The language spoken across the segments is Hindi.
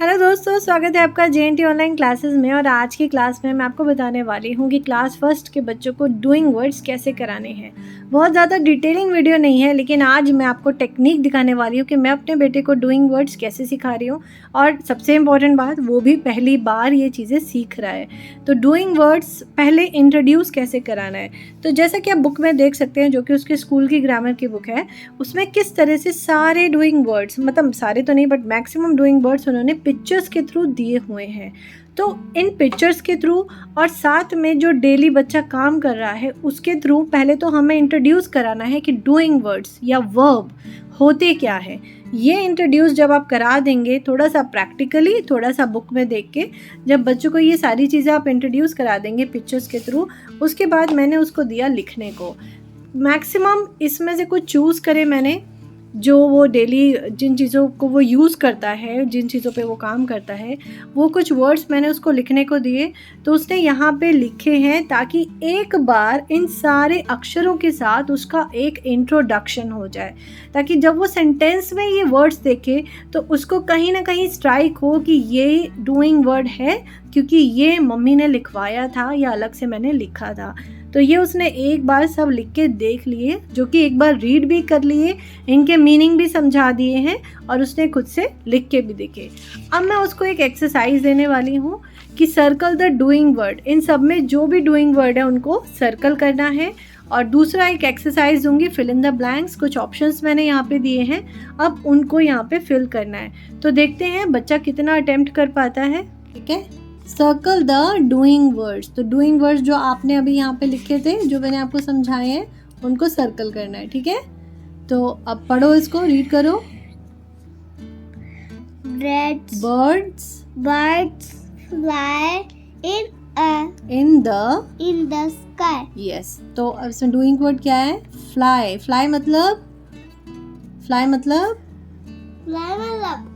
हेलो दोस्तों, स्वागत है आपका JNT ऑनलाइन क्लासेस में। और आज की क्लास में मैं आपको बताने वाली हूँ कि क्लास फर्स्ट के बच्चों को डूइंग वर्ड्स कैसे कराने हैं। बहुत ज़्यादा डिटेलिंग वीडियो नहीं है, लेकिन आज मैं आपको टेक्निक दिखाने वाली हूँ कि मैं अपने बेटे को डूइंग वर्ड्स कैसे सिखा रही हूँ। और सबसे इम्पॉर्टेंट बात, वो भी पहली बार ये चीज़ें सीख रहा है। तो डूइंग वर्ड्स पहले इंट्रोड्यूस कैसे कराना है, तो जैसा कि आप बुक में देख सकते हैं, जो कि उसके स्कूल की ग्रामर की बुक है, उसमें किस तरह से सारे डूइंग वर्ड्स, मतलब सारे तो नहीं बट मैक्सिमम डूइंग वर्ड्स उन्होंने पिक्चर्स के थ्रू दिए हुए हैं। तो इन पिक्चर्स के थ्रू और साथ में जो डेली बच्चा काम कर रहा है उसके थ्रू पहले तो हमें इंट्रोड्यूस कराना है कि डूइंग वर्ड्स या वर्ब होते क्या है। ये इंट्रोड्यूस जब आप करा देंगे, थोड़ा सा प्रैक्टिकली, थोड़ा सा बुक में देख के, जब बच्चों को ये सारी चीज़ें आप इंट्रोड्यूस करा देंगे पिक्चर्स के थ्रू, उसके बाद मैंने उसको दिया लिखने को। मैक्सिमम इसमें से कुछ चूज़ करे मैंने, जो वो डेली जिन चीज़ों को वो यूज़ करता है, जिन चीज़ों पे वो काम करता है, वो कुछ वर्ड्स मैंने उसको लिखने को दिए। तो उसने यहाँ पे लिखे हैं ताकि एक बार इन सारे अक्षरों के साथ उसका एक इंट्रोडक्शन हो जाए, ताकि जब वो सेंटेंस में ये वर्ड्स देखे तो उसको कहीं ना कहीं स्ट्राइक हो कि ये डूइंग वर्ड है, क्योंकि ये मम्मी ने लिखवाया था या अलग से मैंने लिखा था। तो ये उसने एक बार सब लिख के देख लिए, जो कि एक बार रीड भी कर लिए, इनके मीनिंग भी समझा दिए हैं और उसने खुद से लिख के भी देखे। अब मैं उसको एक एक्सरसाइज देने वाली हूँ कि सर्कल द डूइंग वर्ड। इन सब में जो भी डूइंग वर्ड है उनको सर्कल करना है। और दूसरा एक एक्सरसाइज दूंगी, फिल इन द ब्लैंक्स। कुछ ऑप्शंस मैंने यहाँ पे दिए हैं, अब उनको यहाँ पे फिल करना है। तो देखते हैं बच्चा कितना अटेम्प्ट कर पाता है। ठीक है, सर्कल द डूइंग वर्ड्स। तो डूइंग वर्ड्स जो आपने अभी यहाँ पे लिखे थे, जो मैंने आपको समझाए हैं, उनको सर्कल करना है। ठीक है, तो अब पढ़ो, इसको रीड करो। birds fly in the sky. yes, तो अब इसमें डूइंग वर्ड क्या है? fly मतलब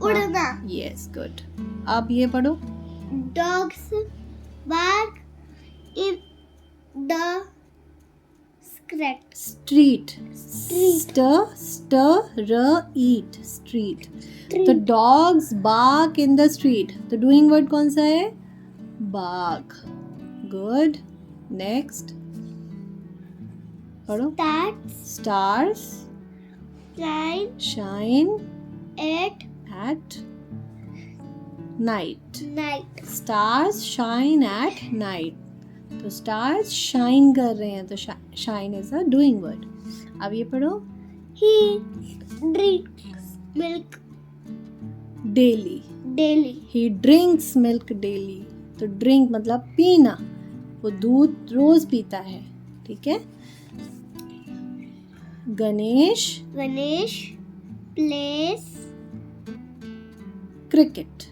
उड़ना. yes, good। अब ये पढ़ो। Dogs bark in the street। eat street। तो dogs bark in the street. तो डूइंग वर्ड कौन सा है? बार्क। गुड, नेक्स्ट पढ़ो। Stars shine at night. Stars shine at night. तो स्टार्स शाइन कर रहे हैं, तो shine is a doing word. अब ये पढ़ो। He drinks milk daily। he drinks milk daily। तो ड्रिंक मतलब पीना, वो दूध रोज पीता है। ठीक है, गणेश plays क्रिकेट।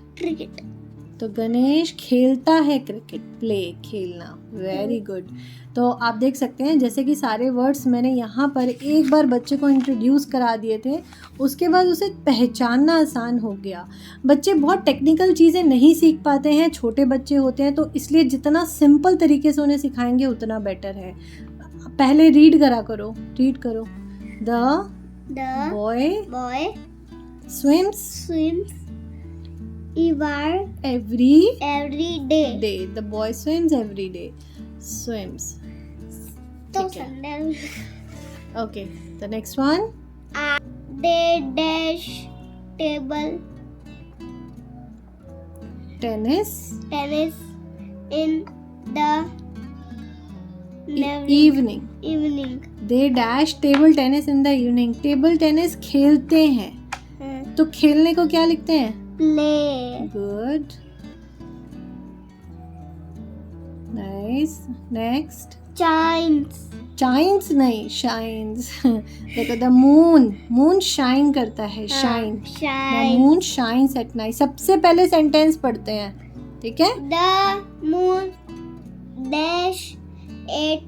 तो गणेश खेलता है क्रिकेट। प्ले, खेलना। Very good. तो आप देख सकते हैं जैसे कि सारे वर्ड्स मैंने यहाँ पर एक बार बच्चे को इंट्रोड्यूस करा दिए थे, उसके बाद उसे पहचानना आसान हो गया। बच्चे बहुत टेक्निकल चीज़ें नहीं सीख पाते हैं, छोटे बच्चे होते हैं, तो इसलिए जितना सिंपल तरीके से उन्हें सिखाएंगे उतना बेटर है। पहले रीड करो। The boy swims every day। The boy swims every day। swims। Okay, the next one। they dash table tennis in the evening। they dash table tennis in the evening। Table tennis खेलते हैं। तो खेलने को क्या लिखते हैं? play। Good, nice। Next। shines नहीं, shines। देखो, the moon shine करता है, shine। the moon shines at night। सबसे पहले सेंटेंस पढ़ते हैं। ठीक है, the moon dash at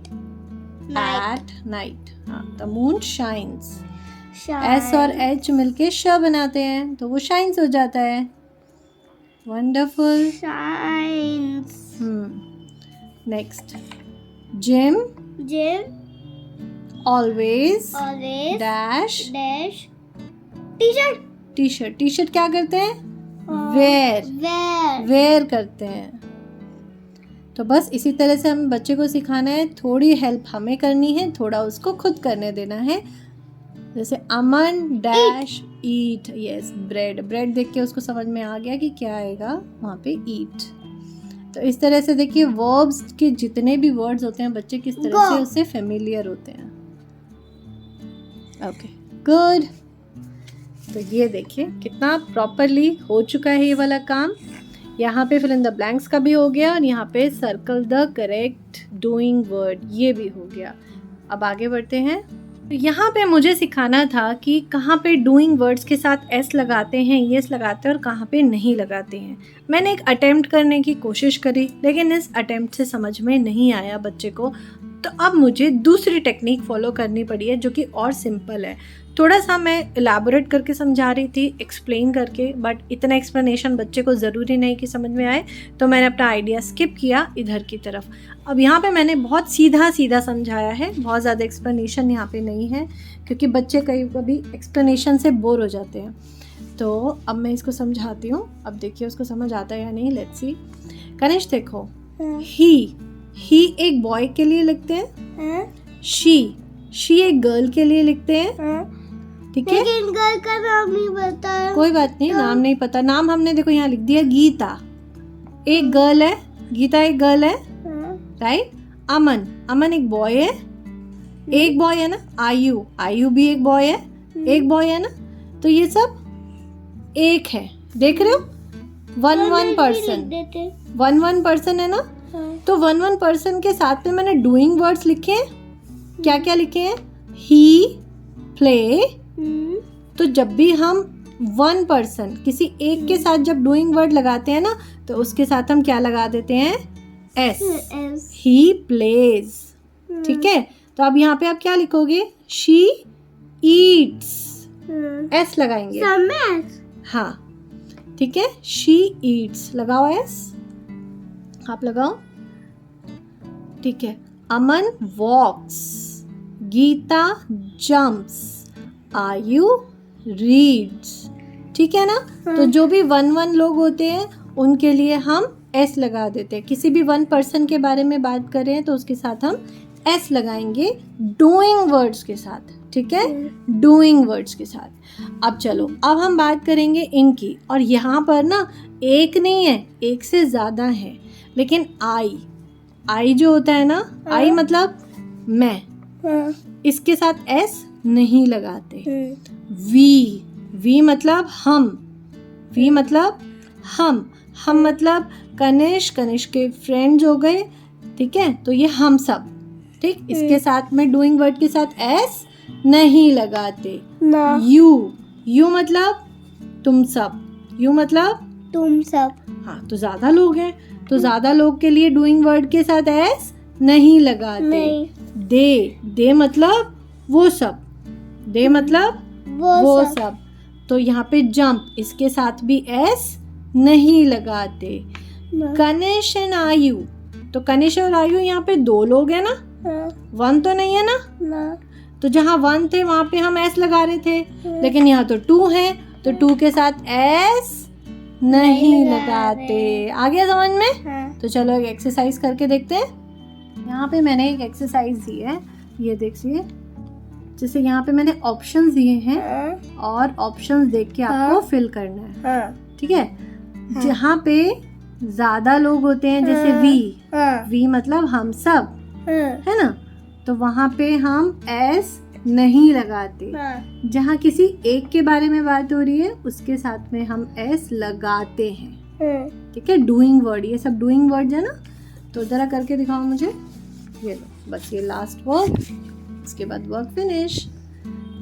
night। हाँ, the moon shines। S और H मिलके श बनाते हैं, तो वो शाइन्स हो जाता है। Wonderful. Next, gym always dash T shirt T shirt क्या करते हैं? वेयर, वेयर, वेयर करते हैं। तो बस इसी तरह से हमें बच्चे को सिखाना है, थोड़ी हेल्प हमें करनी है, थोड़ा उसको खुद करने देना है। जैसे अमन डैश ईट, यस ब्रेड, ब्रेड देख के उसको समझ में आ गया कि क्या आएगा वहाँ पे, ईट। तो इस तरह से देखिए वर्ब्स के जितने भी वर्ड्स होते हैं बच्चे किस तरह से उससे फेमिलियर होते हैं। Okay good. तो ये देखिए कितना प्रॉपरली हो चुका है ये वाला काम। यहाँ पे फिल इन द ब्लैंक्स का भी हो गया और यहाँ पे circle the correct doing word ये भी हो गया। अब आगे बढ़ते हैं। तो यहाँ पे मुझे सिखाना था कि कहाँ पे डूइंग वर्ड्स के साथ एस लगाते हैं, यस लगाते हैं और कहाँ पे नहीं लगाते हैं। मैंने एक अटेम्प्ट करने की कोशिश करी लेकिन इस अटेम्प्ट से समझ में नहीं आया बच्चे को। तो अब मुझे दूसरी टेक्निक फॉलो करनी पड़ी है जो कि और सिंपल है। थोड़ा सा मैं इलेबोरेट करके समझा रही थी, एक्सप्लेन करके, बट इतना एक्सप्लेनेशन बच्चे को ज़रूरी नहीं कि समझ में आए, तो मैंने अपना आइडिया स्किप किया इधर की तरफ। अब यहाँ पे मैंने बहुत सीधा सीधा समझाया है, बहुत ज़्यादा एक्सप्लेनेशन यहाँ पे नहीं है क्योंकि बच्चे कभी एक्सप्लेनेशन से बोर हो जाते हैं। तो अब मैं इसको समझाती हूँ, अब देखिए उसको समझ आता है या नहीं, लेट्स सी। कनिष्ठ देखो, ही एक बॉय के लिए लिखते हैं, शी एक गर्ल के लिए लिखते हैं, ठीक है। लेकिन गर्ल का नाम नहीं पता है। कोई बात नहीं, नाम नहीं पता, नाम हमने देखो यहाँ लिख दिया गीता, एक गर्ल है, गीता एक गर्ल है, राइट। अमन एक बॉय है, एक बॉय है ना। आयु भी एक बॉय है, एक बॉय है ना। तो ये सब एक है, देख रहे हो, वन पर्सन है ना। तो वन पर्सन के साथ में मैंने डूइंग वर्ड्स लिखे हैं। क्या क्या लिखे हैं? ही, प्ले। तो जब भी हम वन पर्सन किसी एक के साथ जब डूइंग वर्ड लगाते हैं ना तो उसके साथ हम क्या लगा देते हैं? एस। ही प्लेज, ठीक है। तो अब यहाँ पे आप क्या लिखोगे? शी ईट्स, एस लगाएंगे। हाँ ठीक है, शी ईट्स लगाओ एस, आप लगाओ, ठीक है। अमन वॉक्स, गीता जम्प्स, आयु रीड्स, ठीक है ना। तो जो भी वन लोग होते हैं उनके लिए हम एस लगा देते हैं। किसी भी वन पर्सन के बारे में बात कर रहे हैं तो उसके साथ हम एस लगाएंगे डूइंग वर्ड्स के साथ, ठीक है, डूइंग वर्ड्स के साथ। अब चलो, अब हम बात करेंगे इनकी, और यहाँ पर ना एक नहीं है, एक से ज़्यादा है। लेकिन आई जो होता है ना, आई मतलब मैं, इसके साथ एस नहीं लगाते। वी मतलब हम, वी मतलब हम मतलब कनिष्क के फ्रेंड्स हो गए, ठीक है। तो ये हम सब, ठीक, इसके साथ में डूइंग वर्ड के साथ एस नहीं लगाते। यू मतलब तुम सब, यू मतलब तुम सब। हाँ, तो ज्यादा लोग हैं तो ज्यादा लोग के लिए डूइंग वर्ड के साथ एस नहीं लगाते। दे मतलब वो सब, दे मतलब वो सब। तो यहाँ पे जंप, इसके साथ भी एस नहीं लगाते। कनिष्क एंड आयु, तो कनिष्क और आयु यहाँ पे दो लोग हैं ना, वन तो नहीं है ना। तो जहाँ वन थे वहां पे हम एस लगा रहे थे, लेकिन यहाँ तो टू है तो टू के साथ एस नहीं लगाते। आ गया समझ में? तो चलो एक एक्सरसाइज करके देखते हैं। यहाँ पे मैंने एक एक्सरसाइज दी है, ये देखिए। जैसे यहाँ पे मैंने ऑप्शंस दिए हैं और ऑप्शंस देख के आपको फिल करना है, ठीक है। जहाँ पे ज्यादा लोग होते हैं, जैसे वी मतलब हम सब, है ना, तो वहाँ पे हम एस नहीं लगाते। जहाँ किसी एक के बारे में बात हो रही है उसके साथ में हम एस लगाते हैं, ठीक है। डूइंग वर्ड, ये सब डूइंग वर्ड है ना। तो जरा करके दिखाओ मुझे। ये लो, बस ये लास्ट वर्ड, इसके बाद वर्क फिनिश।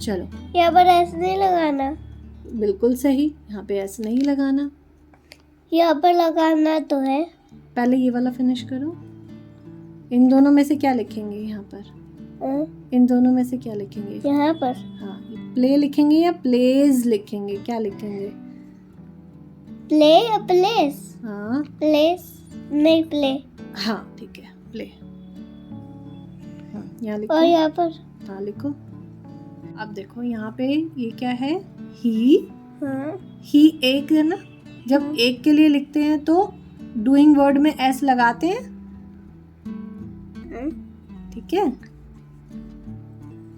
चलो, यहाँ पर एस नहीं लगाना। बिल्कुल सही, यहाँ पे एस नहीं लगाना। यहाँ पर लगाना तो है। पहले ये वाला फिनिश करो। इन दोनों में से क्या लिखेंगे? यहाँ पर इन दोनों में से क्या लिखेंगे? यहाँ पर हाँ, प्ले लिखेंगे या प्लेज लिखेंगे? क्या लिखेंगे? प्ले या प्लेस? हाँ, प्लेस नहीं, प्ले। हाँ ठीक है, प्ले। यहाँ लिखो। और यहाँ पर हाँ लिखो। अब देखो यहाँ पे ये क्या है? ही, ही एक है ना, जब एक के लिए लिखते हैं तो डूइंग वर्ड में एस लगाते हैं, ठीक है।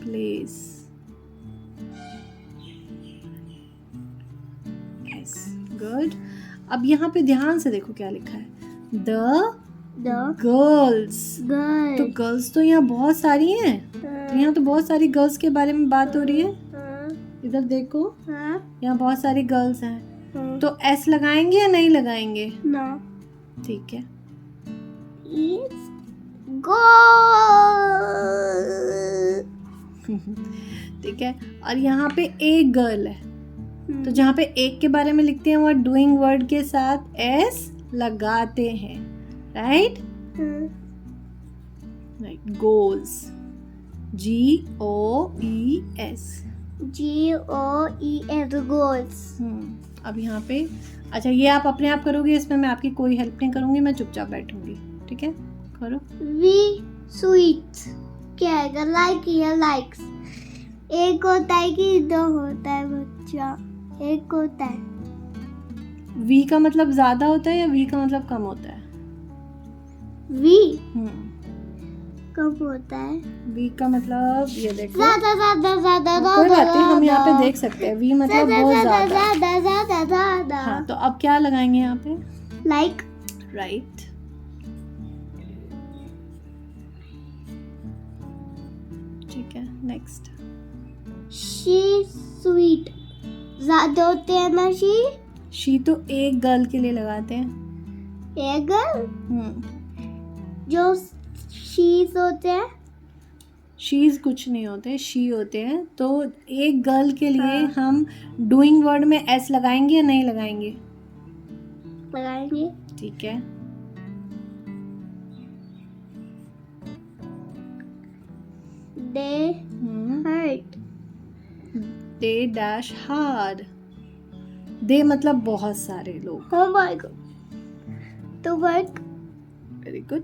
Place, S, good. अब यहाँ पे ध्यान से देखो क्या लिखा है, द गर्ल्स। तो गर्ल्स तो यहाँ बहुत सारी हैं, तो यहाँ तो बहुत सारी गर्ल्स के बारे में बात हो रही है। इधर देखो, यहाँ बहुत सारी गर्ल्स हैं, तो एस लगाएंगे या नहीं लगाएंगे? No. ठीक है। ठीक है। और यहाँ पे एक गर्ल है, तो जहाँ पे एक के बारे में लिखते हैं वहाँ डूइंग वर्ड के साथ एस लगाते हैं, right. Right, goals, GOES, GOES, goals. अब यहाँ पे अच्छा, ये आप अपने आप करोगे, इसमें मैं आपकी कोई हेल्प नहीं करूँगी, मैं चुपचाप बैठूंगी, ठीक है। करो। वी स्वीट क्या है? लाइक या लाइक्स। एक होता है कि दो होता है बच्चा? एक होता है। वी का मतलब ज्यादा होता है या वी का मतलब कम होता है? वी कम होता है। वी का मतलब ये देखो, ज्यादा ज्यादा ज्यादा कोई बात नहीं, हम यहाँ पे देख सकते हैं। वी मतलब बहुत ज्यादा। ज्यादा ज्यादा ज्यादा। हाँ, तो अब क्या लगाएंगे यहाँ पे? Like, right. ठीक है, नेक्स्ट। शी स्वीट ज्यादा होते हैं ना? शी तो एक गर्ल के लिए लगाते हैं। एक गर्ल जो शीज होते हैं। शीज कुछ नहीं होते, शी होते हैं। तो एक गर्ल के लिए हम डूइंग वर्ड में एस लगाएंगे या नहीं लगाएंगे? लगाएंगे। ठीक है। They hurt. They dash hard. They मतलब बहुत सारे लोग। Oh my God. तो वर्क। Very good.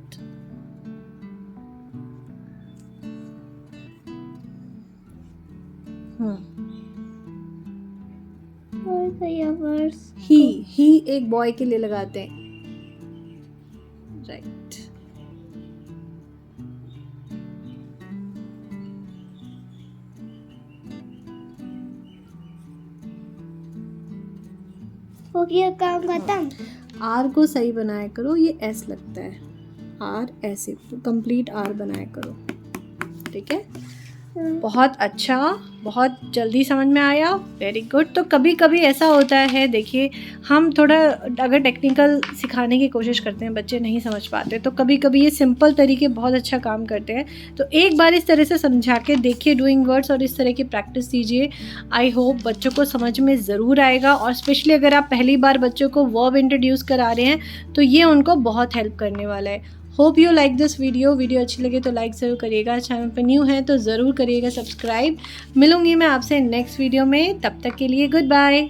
ही एक बॉय के लिए लगाते हैं, राइट। हो गया काम खत्म। आर को सही बनाया करो, ये एस लगता है। आर ऐसे कंप्लीट आर बनाया करो, ठीक है। बहुत अच्छा, बहुत जल्दी समझ में आया, वेरी गुड। तो कभी कभी ऐसा होता है, देखिए हम थोड़ा अगर टेक्निकल सिखाने की कोशिश करते हैं, बच्चे नहीं समझ पाते, तो कभी कभी ये सिंपल तरीके बहुत अच्छा काम करते हैं। तो एक बार इस तरह से समझा के देखिए डूइंग वर्ड्स और इस तरह की प्रैक्टिस कीजिए। आई होप बच्चों को समझ में ज़रूर आएगा, और स्पेशली अगर आप पहली बार बच्चों को वर्ब इंट्रोड्यूस करा रहे हैं तो ये उनको बहुत हेल्प करने वाला है। Hope you like this video अच्छी लगे तो लाइक ज़रूर करिएगा, चैनल पर न्यू है तो ज़रूर करिएगा सब्सक्राइब। मिलूंगी मैं आपसे नेक्स्ट वीडियो में, तब तक के लिए गुड बाय।